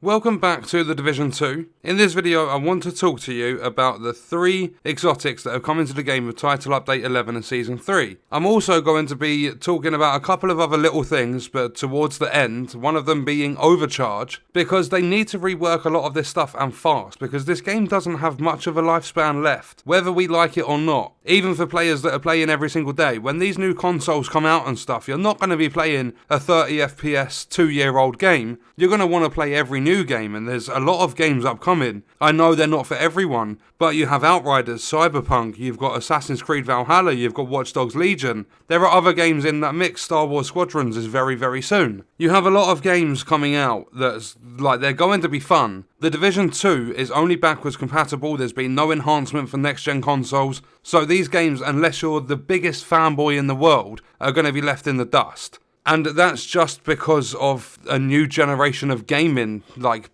Welcome back to The Division 2. In this video I want to talk to you about the 3 exotics that have come into the game with Title Update 11 and Season 3. I'm also going to be talking about a couple of other little things, but towards the end, one of them being Overcharge, because they need to rework a lot of this stuff and fast, because this game doesn't have much of a lifespan left, whether we like it or not. Even for players that are playing every single day, when these new consoles come out and stuff, you're not going to be playing a 30 FPS 2-year-old game. You're going to want to play every new game, and there's a lot of games upcoming. I know they're not for everyone, but you have Outriders, Cyberpunk, you've got Assassin's Creed Valhalla, you've got Watch Dogs Legion. There are other games in that mix. Star Wars Squadrons is very, very soon. You have a lot of games coming out that's like they're going to be fun. The Division 2 is only backwards compatible, there's been no enhancement for next-gen consoles, so these games, unless you're the biggest fanboy in the world, are going to be left in the dust. And that's just because of a new generation of gaming,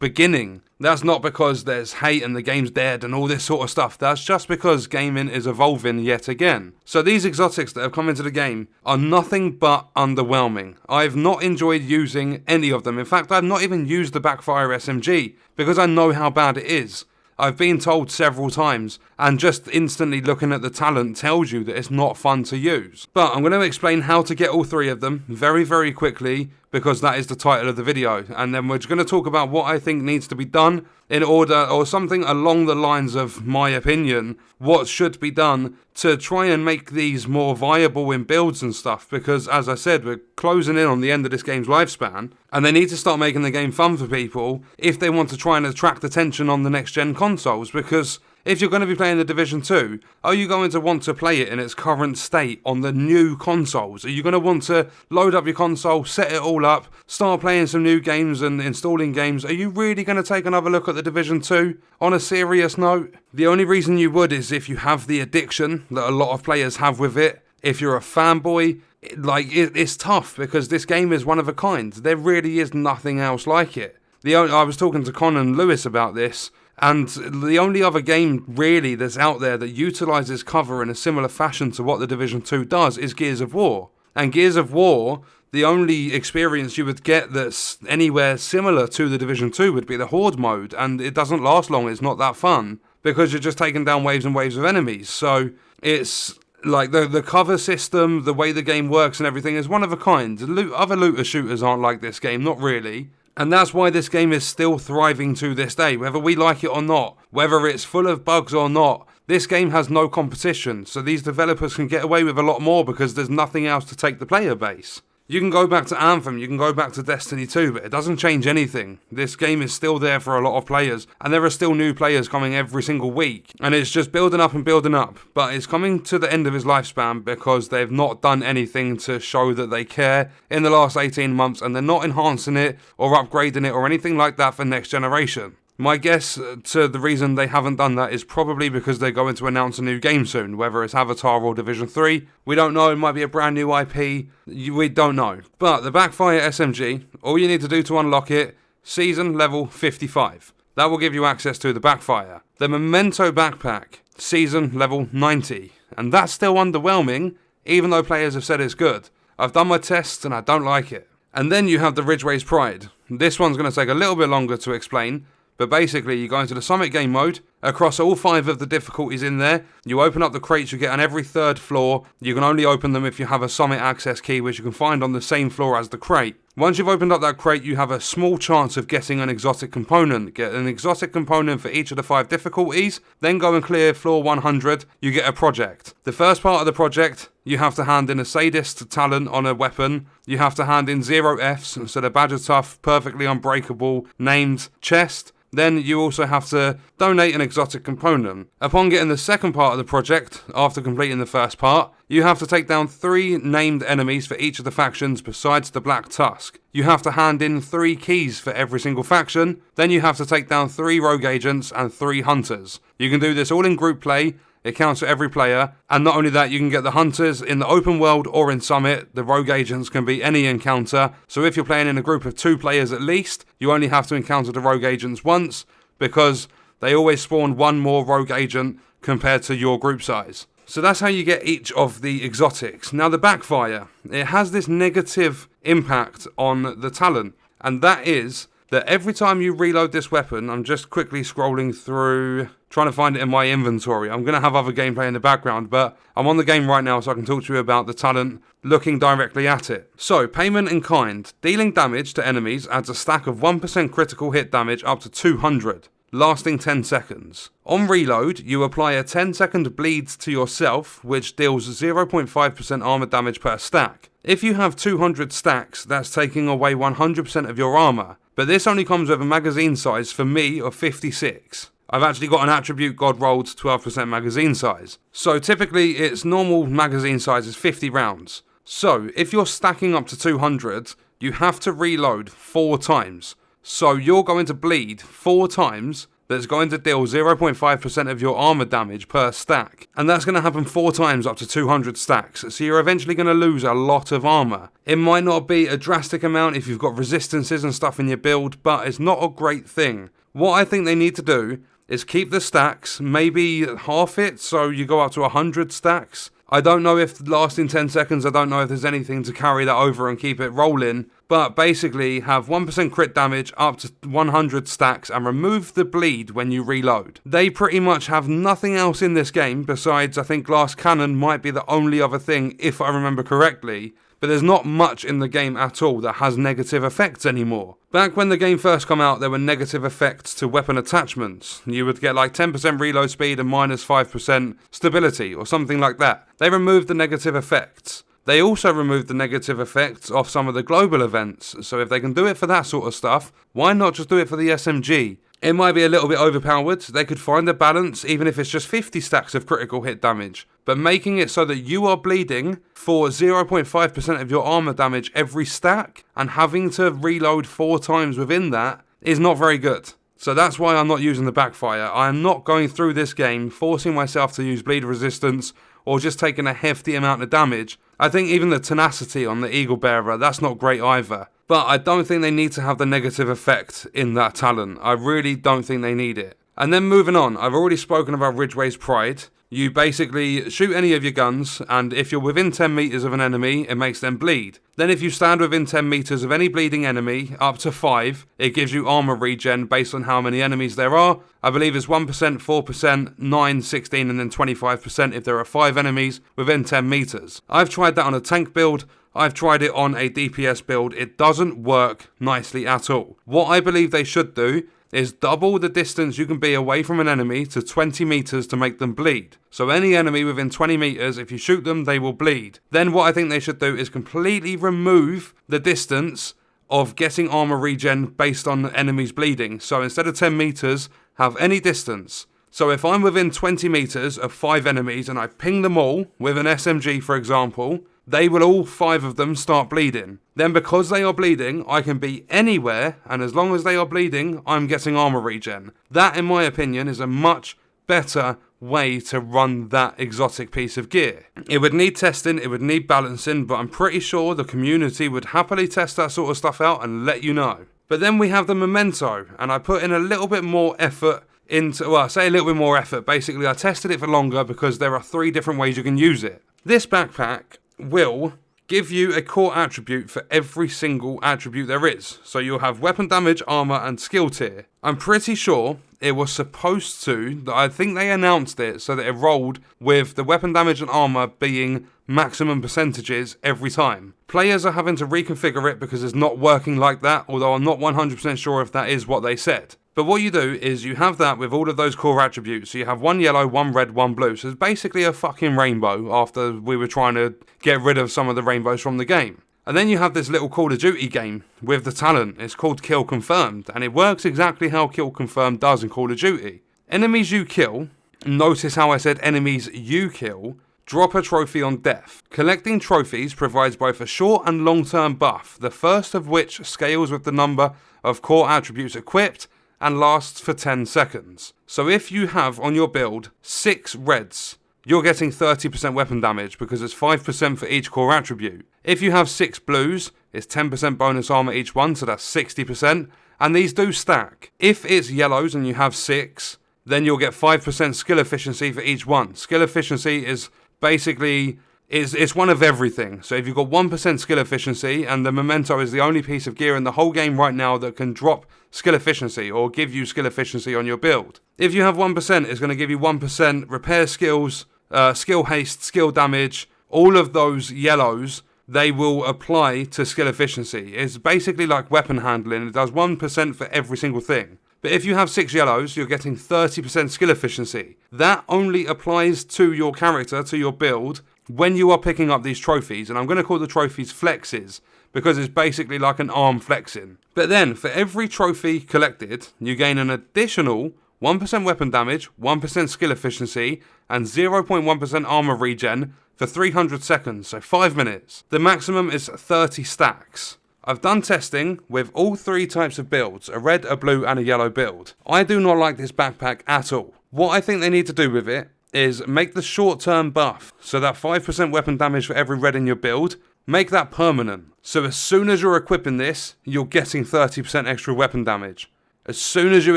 beginning. That's not because there's hate and the game's dead and all this sort of stuff. That's just because gaming is evolving yet again. So these exotics that have come into the game are nothing but underwhelming. I've not enjoyed using any of them. In fact, I've not even used the Backfire SMG because I know how bad it is. I've been told several times, and just instantly looking at the talent tells you that it's not fun to use. But I'm going to explain how to get all 3 of them very, very quickly, because that is the title of the video. And then we're going to talk about what I think needs to be done in order, or something along the lines of my opinion, what should be done to try and make these more viable in builds and stuff. Because as I said, we're closing in on the end of this game's lifespan, and they need to start making the game fun for people if they want to try and attract attention on the next gen consoles. Because if you're going to be playing the Division 2, are you going to want to play it in its current state on the new consoles? Are you going to want to load up your console, set it all up, start playing some new games and installing games? Are you really going to take another look at the Division 2 on a serious note? The only reason you would is if you have the addiction that a lot of players have with it. If you're a fanboy, it's tough because this game is one of a kind. There really is nothing else like it. I was talking to Con and Lewis about this, and the only other game really that's out there that utilises cover in a similar fashion to what the Division 2 does is Gears of War. And Gears of War, the only experience you would get that's anywhere similar to the Division 2 would be the Horde mode, and it doesn't last long, it's not that fun, because you're just taking down waves and waves of enemies. So it's like the cover system, the way the game works and everything is one of a kind. Other looter shooters aren't like this game, not really. And that's why this game is still thriving to this day, whether we like it or not, whether it's full of bugs or not. This game has no competition, so these developers can get away with a lot more because there's nothing else to take the player base. You can go back to Anthem, you can go back to Destiny 2, but it doesn't change anything. This game is still there for a lot of players, and there are still new players coming every single week. And it's just building up and building up, but it's coming to the end of its lifespan because they've not done anything to show that they care in the last 18 months, and they're not enhancing it or upgrading it or anything like that for next generation. My guess to the reason they haven't done that is probably because they're going to announce a new game soon, whether it's Avatar or Division 3. We don't know, it might be a brand new IP, we don't know. But the Backfire SMG, all you need to do to unlock it, Season Level 55. That will give you access to the Backfire. The Memento Backpack, Season Level 90. And that's still underwhelming, even though players have said it's good. I've done my tests and I don't like it. And then you have the Ridgeway's Pride. This one's going to take a little bit longer to explain. But basically, you go into the Summit game mode, across all 5 of the difficulties in there, you open up the crates you get on every 3rd floor. You can only open them if you have a Summit access key, which you can find on the same floor as the crate. Once you've opened up that crate, you have a small chance of getting an exotic component. Get an exotic component for each of the 5 difficulties, then go and clear floor 100, you get a project. The first part of the project, you have to hand in a sadist talent on a weapon. You have to hand in 0 Fs, so the Badger Tough, perfectly unbreakable, named chest. Then you also have to donate an exotic component. Upon getting the second part of the project, after completing the first part, you have to take down 3 named enemies for each of the factions besides the Black Tusk. You have to hand in 3 keys for every single faction. Then you have to take down 3 rogue agents and 3 hunters. You can do this all in group play. It counts for every player, and not only that, you can get the hunters in the open world or in Summit. The rogue agents can be any encounter, so if you're playing in a group of 2 players at least, you only have to encounter the rogue agents once, because they always spawn 1 more rogue agent compared to your group size. So that's how you get each of the exotics. Now the Backfire, it has this negative impact on the talent, and that is that every time you reload this weapon, I'm just quickly scrolling through, trying to find it in my inventory. I'm going to have other gameplay in the background, but I'm on the game right now so I can talk to you about the talent looking directly at it. So, payment in kind. Dealing damage to enemies adds a stack of 1% critical hit damage up to 200. Lasting 10 seconds. On reload, you apply a 10-second bleed to yourself, which deals 0.5% armor damage per stack. If you have 200 stacks, that's taking away 100% of your armor, but this only comes with a magazine size for me of 56. I've actually got an attribute god rolled 12% magazine size. So typically its normal magazine size is 50 rounds. So if you're stacking up to 200, you have to reload 4 times. So you're going to bleed 4 times, that's going to deal 0.5% of your armor damage per stack. And that's going to happen 4 times up to 200 stacks, so you're eventually going to lose a lot of armor. It might not be a drastic amount if you've got resistances and stuff in your build, but it's not a great thing. What I think they need to do is keep the stacks, maybe half it, so you go up to 100 stacks. I don't know if lasting 10 seconds, I don't know if there's anything to carry that over and keep it rolling, but basically have 1% crit damage up to 100 stacks and remove the bleed when you reload. They pretty much have nothing else in this game besides, I think glass cannon might be the only other thing if I remember correctly, but there's not much in the game at all that has negative effects anymore. Back when the game first came out, there were negative effects to weapon attachments. You would get like 10% reload speed and minus 5% stability or something like that. They removed the negative effects. They also removed the negative effects of some of the global events, so if they can do it for that sort of stuff, why not just do it for the SMG? It might be a little bit overpowered, they could find a balance even if it's just 50 stacks of critical hit damage, but making it so that you are bleeding for 0.5% of your armor damage every stack and having to reload 4 times within that is not very good. So that's why I'm not using the Backfire. I am not going through this game forcing myself to use bleed resistance or just taking a hefty amount of damage. I think even the tenacity on the Eagle Bearer, that's not great either. But I don't think they need to have the negative effect in that talent. I really don't think they need it. And then moving on, I've already spoken about Ridgeway's Pride. You basically shoot any of your guns, and if you're within 10 meters of an enemy, it makes them bleed. Then if you stand within 10 meters of any bleeding enemy, up to 5, it gives you armor regen based on how many enemies there are. I believe it's 1%, 4%, 9, 16, and then 25% if there are 5 enemies within 10 meters. I've tried that on a tank build. I've tried it on a DPS build. It doesn't work nicely at all. What I believe they should do is double the distance you can be away from an enemy to 20 meters to make them bleed. So any enemy within 20 meters, if you shoot them, they will bleed. Then what I think they should do is completely remove the distance of getting armor regen based on enemies bleeding. So instead of 10 meters, have any distance. So if I'm within 20 meters of 5 enemies and I ping them all with an SMG, for example, they will all 5 of them start bleeding. Then because they are bleeding, I can be anywhere, and as long as they are bleeding, I'm getting armor regen. That, in my opinion, is a much better way to run that exotic piece of gear. It would need testing, it would need balancing, but I'm pretty sure the community would happily test that sort of stuff out and let you know. But then we have the Memento, and I put in a little bit more effort into, well, I say a little bit more effort. Basically, I tested it for longer because there are 3 different ways you can use it. This backpack will give you a core attribute for every single attribute there is. So you'll have weapon damage, armor, and skill tier. I'm pretty sure it was supposed to, I think they announced it so that it rolled with the weapon damage and armor being maximum percentages every time. Players are having to reconfigure it because it's not working like that, although I'm not 100% sure if that is what they said. But what you do is you have that with all of those core attributes. So you have 1 yellow, 1 red, 1 blue. So it's basically a fucking rainbow after we were trying to get rid of some of the rainbows from the game. And then you have this little Call of Duty game with the talent. It's called Kill Confirmed. And it works exactly how Kill Confirmed does in Call of Duty. Enemies you kill, notice how I said enemies you kill, drop a trophy on death. Collecting trophies provides both a short and long-term buff, the first of which scales with the number of core attributes equipped and lasts for 10 seconds. So if you have on your build 6 reds, you're getting 30% weapon damage because it's 5% for each core attribute. If you have 6 blues, it's 10% bonus armor each one, so that's 60%, and these do stack. If it's yellows and you have 6, then you'll get 5% skill efficiency for each one. Skill efficiency is basically It's one of everything. So if you've got 1% skill efficiency, and the Memento is the only piece of gear in the whole game right now that can drop skill efficiency or give you skill efficiency on your build. If you have 1%, it's going to give you 1% repair skills, skill haste, skill damage, all of those yellows, they will apply to skill efficiency. It's basically like weapon handling. It does 1% for every single thing. But if you have 6 yellows, you're getting 30% skill efficiency. That only applies to your character, to your build, when you are picking up these trophies. And I'm going to call the trophies flexes, because it's basically like an arm flexing. But then, for every trophy collected, you gain an additional 1% weapon damage, 1% skill efficiency, and 0.1% armor regen for 300 seconds, so 5 minutes. The maximum is 30 stacks. I've done testing with all 3 types of builds, a red, a blue, and a yellow build. I do not like this backpack at all. What I think they need to do with it is make the short-term buff, so that 5% weapon damage for every red in your build, make that permanent. So as soon as you're equipping this, you're getting 30% extra weapon damage. As soon as you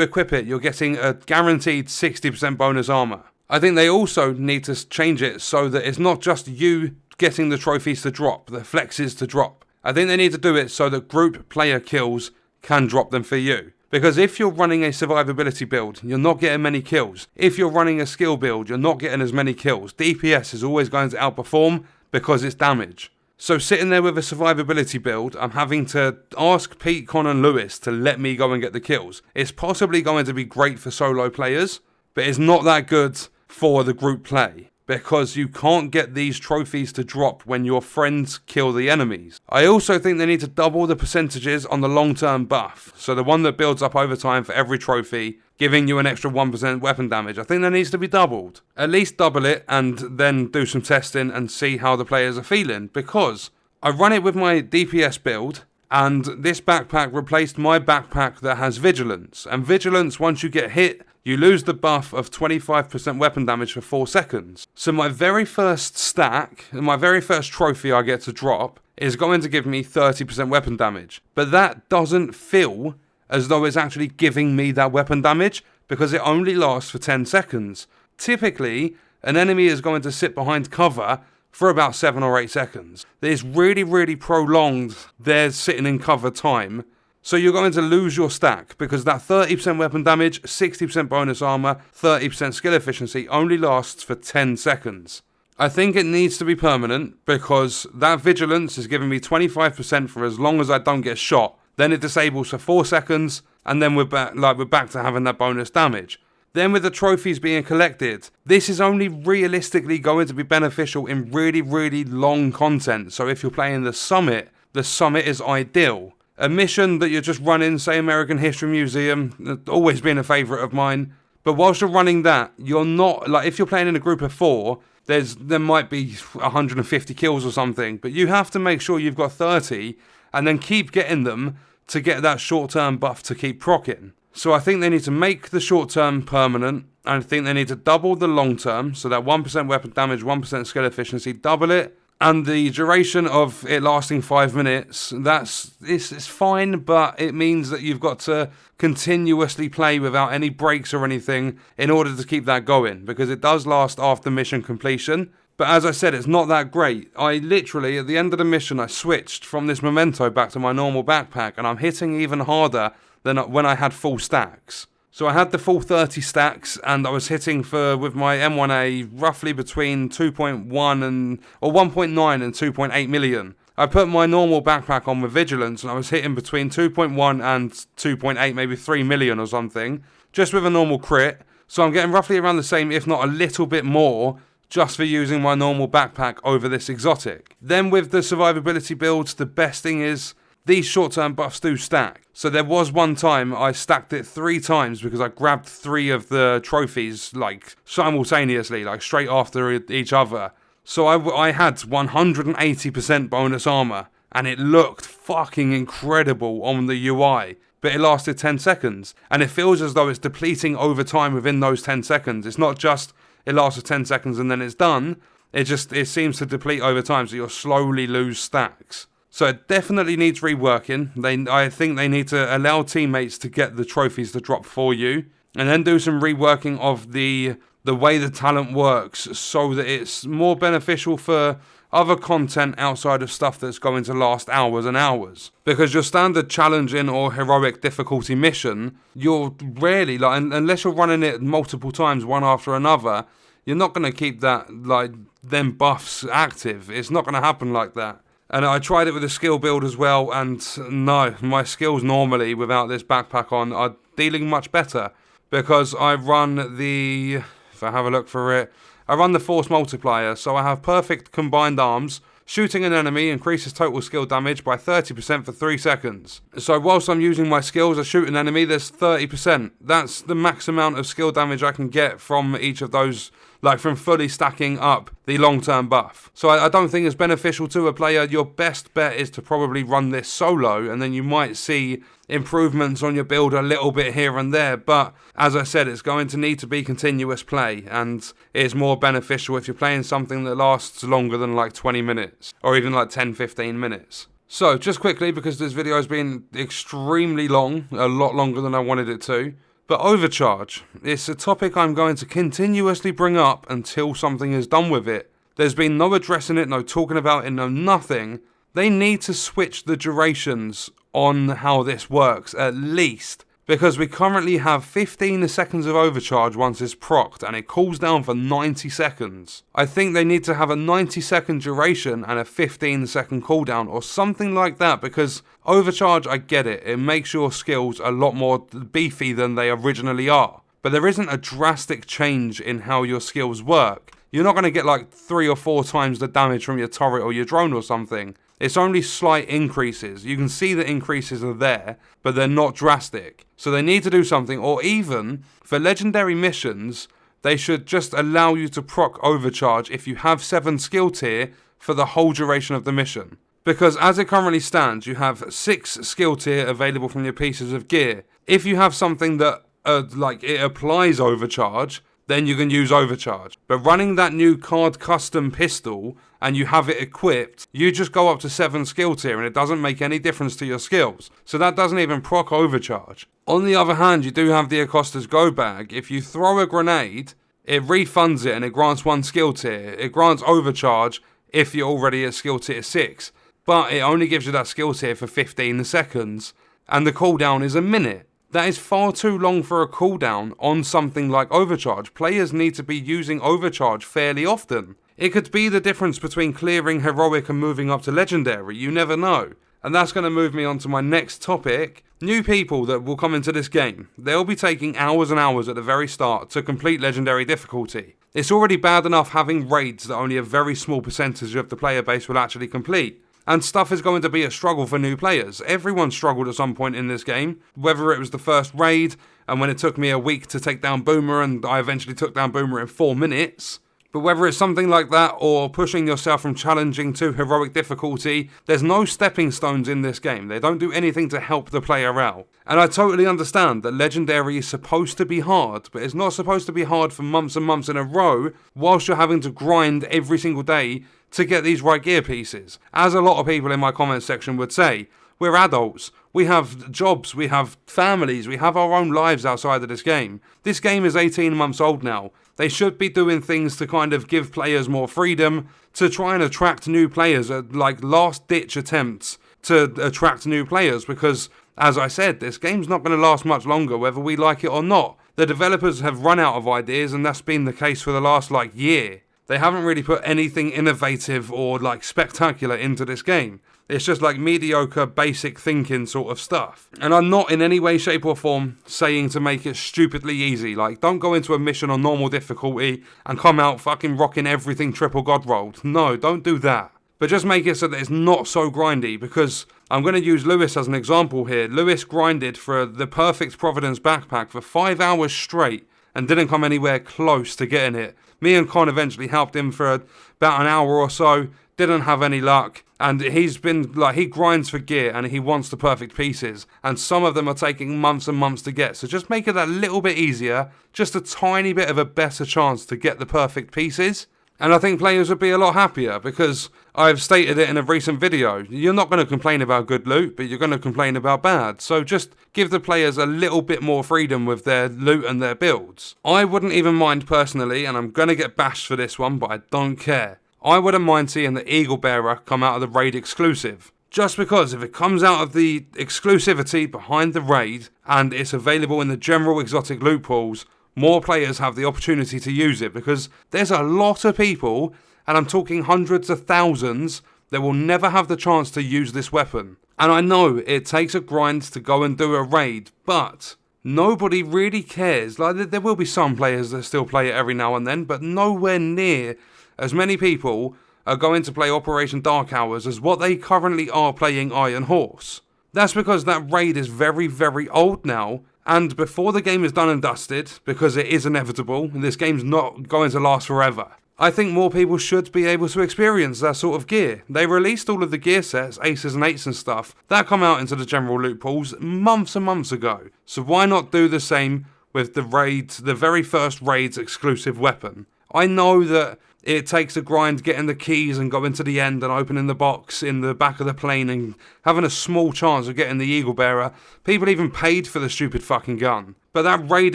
equip it, you're getting a guaranteed 60% bonus armor. I think they also need to change it so that it's not just you getting the trophies to drop, the flexes to drop. I think they need to do it so that group player kills can drop them for you. Because if you're running a survivability build, you're not getting many kills. If you're running a skill build, you're not getting as many kills. DPS is always going to outperform because it's damage. So sitting there with a survivability build, I'm having to ask Pete, Con and Lewis to let me go and get the kills. It's possibly going to be great for solo players, but it's not that good for the group play, because you can't get these trophies to drop when your friends kill the enemies. I also think they need to double the percentages on the long-term buff, so the one that builds up over time for every trophy, giving you an extra 1% weapon damage. I think that needs to be doubled. At least double it, and then do some testing and see how the players are feeling, because I run it with my DPS build, and this backpack replaced my backpack that has Vigilance. And Vigilance, once you get hit, you lose the buff of 25% weapon damage for 4 seconds. So my very first stack, my very first trophy I get to drop, is going to give me 30% weapon damage. But that doesn't feel as though it's actually giving me that weapon damage, because it only lasts for 10 seconds. Typically, an enemy is going to sit behind cover for about 7 or 8 seconds. It's really, really prolonged their sitting in cover time. So you're going to lose your stack, because that 30% weapon damage, 60% bonus armor, 30% skill efficiency only lasts for 10 seconds. I think it needs to be permanent, because that Vigilance is giving me 25% for as long as I don't get shot. Then it disables for 4 seconds, and then we're back to having that bonus damage. Then with the trophies being collected, this is only realistically going to be beneficial in really, really long content. So if you're playing the Summit is ideal. A mission that you're just running, say American History Museum, always been a favourite of mine. But whilst you're running that, you're not, like, if you're playing in a group of 4, there might be 150 kills or something, but you have to make sure you've got 30, and then keep getting them to get that short-term buff to keep proccing. So I think they need to make the short-term permanent, and I think they need to double the long-term, so that 1% weapon damage, 1% skill efficiency, double it. And the duration of it lasting 5 minutes, it's fine, but it means that you've got to continuously play without any breaks or anything in order to keep that going, because it does last after mission completion. But as I said, it's not that great. I literally, at the end of the mission, I switched from this Memento back to my normal backpack, and I'm hitting even harder than when I had full stacks. So I had the full 30 stacks, and I was hitting with my M1A roughly between 1.9 and 2.8 million. I put my normal backpack on with Vigilance, and I was hitting between 2.1 and 2.8, maybe 3 million or something, just with a normal crit. So I'm getting roughly around the same, if not a little bit more, just for using my normal backpack over this exotic. Then with the survivability builds, the best thing is these short-term buffs do stack. So there was one time I stacked it 3 times because I grabbed 3 of the trophies, like, simultaneously, like, straight after each other. So I had 180% bonus armor, and it looked fucking incredible on the UI. But it lasted 10 seconds, and it feels as though it's depleting over time within those 10 seconds. It's not just it lasts for 10 seconds and then it's done. It seems to deplete over time, so you'll slowly lose stacks. So it definitely needs reworking. I think they need to allow teammates to get the trophies to drop for you, and then do some reworking of the way the talent works, so that it's more beneficial for, other content outside of stuff that's going to last hours and hours. Because your standard challenging or heroic difficulty mission, you're rarely, like, unless you're running it multiple times one after another, you're not going to keep that, like, them buffs active. It's not going to happen like that. And I tried it with a skill build as well, and no, my skills normally without this backpack on are dealing much better. Because I run the, if I have a look for it, I run the force multiplier, so I have perfect combined arms. Shooting an enemy increases total skill damage by 30% for 3 seconds. So whilst I'm using my skills, I shoot an enemy, there's 30%. That's the max amount of skill damage I can get from each of those, like from fully stacking up the long-term buff. So I don't think it's beneficial to a player. Your best bet is to probably run this solo, and then you might see improvements on your build a little bit here and there, but as I said, it's going to need to be continuous play, and it's more beneficial if you're playing something that lasts longer than like 20 minutes, or even like 10-15 minutes. So, just quickly, because this video has been extremely long, a lot longer than I wanted it to, but Overcharge, it's a topic I'm going to continuously bring up until something is done with it. There's been no addressing it, no talking about it, no nothing. They need to switch the durations on how this works, at least. Because we currently have 15 seconds of overcharge once it's procced, and it cools down for 90 seconds. I think they need to have a 90-second duration and a 15-second cooldown, or something like that, because overcharge, I get it. It makes your skills a lot more beefy than they originally are. But there isn't a drastic change in how your skills work. You're not going to get like 3 or 4 times the damage from your turret or your drone or something. It's only slight increases. You can see the increases are there, but they're not drastic. So they need to do something, or even, for legendary missions, they should just allow you to proc overcharge if you have 7 skill tier for the whole duration of the mission. Because as it currently stands, you have 6 skill tier available from your pieces of gear. If you have something that, like, it applies overcharge, then you can use overcharge. But running that new card custom pistol and you have it equipped, you just go up to 7 skill tier and it doesn't make any difference to your skills. So that doesn't even proc overcharge. On the other hand, you do have the Acosta's Go bag. If you throw a grenade, it refunds it and it grants 1 skill tier. It grants overcharge if you're already at skill tier 6. But it only gives you that skill tier for 15 seconds. And the cooldown is a minute. That is far too long for a cooldown on something like Overcharge. Players need to be using Overcharge fairly often. It could be the difference between clearing Heroic and moving up to Legendary, you never know. And that's going to move me on to my next topic. New people that will come into this game. They'll be taking hours and hours at the very start to complete Legendary difficulty. It's already bad enough having raids that only a very small percentage of the player base will actually complete. And stuff is going to be a struggle for new players. Everyone struggled at some point in this game, whether it was the first raid, and when it took me a week to take down Boomer, and I eventually took down Boomer in 4 minutes. But whether it's something like that, or pushing yourself from challenging to heroic difficulty, there's no stepping stones in this game. They don't do anything to help the player out. And I totally understand that Legendary is supposed to be hard, but it's not supposed to be hard for months and months in a row, whilst you're having to grind every single day to get these right gear pieces. As a lot of people in my comments section would say, we're adults, we have jobs, we have families, we have our own lives outside of this game. This game is 18 months old now. They should be doing things to kind of give players more freedom, to try and attract new players, like last ditch attempts to attract new players, because as I said, this game's not going to last much longer whether we like it or not. The developers have run out of ideas, and that's been the case for the last year. They haven't really put anything innovative or spectacular into this game. It's just mediocre, basic thinking sort of stuff. And I'm not in any way, shape or form saying to make it stupidly easy. Don't go into a mission on normal difficulty and come out fucking rocking everything triple god rolled. No, don't do that. But just make it so that it's not so grindy, because I'm going to use Lewis as an example here. Lewis grinded for the perfect Providence backpack for 5 hours straight and didn't come anywhere close to getting it. Me and Con eventually helped him for about an hour or so, didn't have any luck, and he's been, he grinds for gear and he wants the perfect pieces, and some of them are taking months and months to get, so just make it a little bit easier, just a tiny bit of a better chance to get the perfect pieces. And I think players would be a lot happier, because I've stated it in a recent video. You're not going to complain about good loot, but you're going to complain about bad. So just give the players a little bit more freedom with their loot and their builds. I wouldn't even mind personally, and I'm going to get bashed for this one, but I don't care. I wouldn't mind seeing the Eagle Bearer come out of the raid exclusive. Just because if it comes out of the exclusivity behind the raid and it's available in the general exotic loot pools, more players have the opportunity to use it, because there's a lot of people, and I'm talking hundreds of thousands, that will never have the chance to use this weapon. And I know it takes a grind to go and do a raid, but nobody really cares. Like, there will be some players that still play it every now and then, but nowhere near as many people are going to play Operation Dark Hours as what they currently are playing Iron Horse. That's because that raid is very, very old now, and before the game is done and dusted, because it is inevitable, this game's not going to last forever, I think more people should be able to experience that sort of gear. They released all of the gear sets, aces and eights and stuff, that come out into the general loot pools months and months ago. So why not do the same with the raids, the very first raid's exclusive weapon? I know that it takes a grind getting the keys and going to the end and opening the box in the back of the plane and having a small chance of getting the Eagle Bearer. People even paid for the stupid fucking gun. But that raid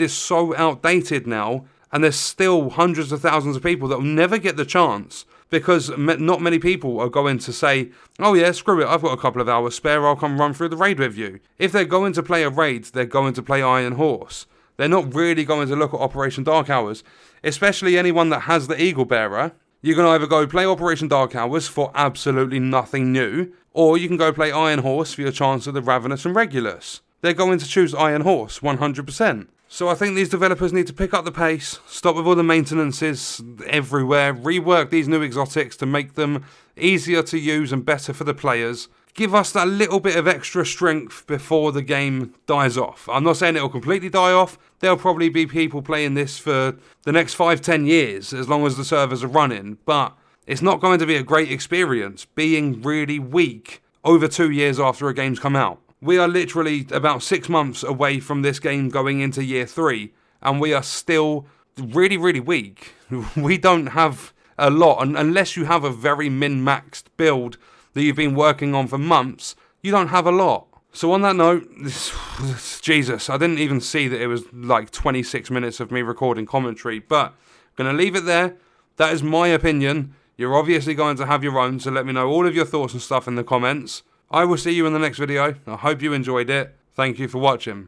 is so outdated now, and there's still hundreds of thousands of people that will never get the chance, because not many people are going to say, oh yeah, screw it, I've got a couple of hours spare, I'll come run through the raid with you. If they're going to play a raid, they're going to play Iron Horse. They're not really going to look at Operation Dark Hours, especially anyone that has the Eagle Bearer. You can either go play Operation Dark Hours for absolutely nothing new, or you can go play Iron Horse for your chance at the Ravenous and Regulus. They're going to choose Iron Horse, 100%. So I think these developers need to pick up the pace, stop with all the maintenances everywhere, rework these new exotics to make them easier to use and better for the players. Give us that little bit of extra strength before the game dies off. I'm not saying it'll completely die off. There'll probably be people playing this for the next 5-10 years, as long as the servers are running. But it's not going to be a great experience being really weak over 2 years after a game's come out. We are literally about 6 months away from this game going into year 3, and we are still really, really weak. We don't have a lot, unless you have a very min-maxed build that you've been working on for months, you don't have a lot. So on that note, Jesus, I didn't even see that it was like 26 minutes of me recording commentary, but I'm going to leave it there. That is my opinion. You're obviously going to have your own, so let me know all of your thoughts and stuff in the comments. I will see you in the next video. I hope you enjoyed it. Thank you for watching.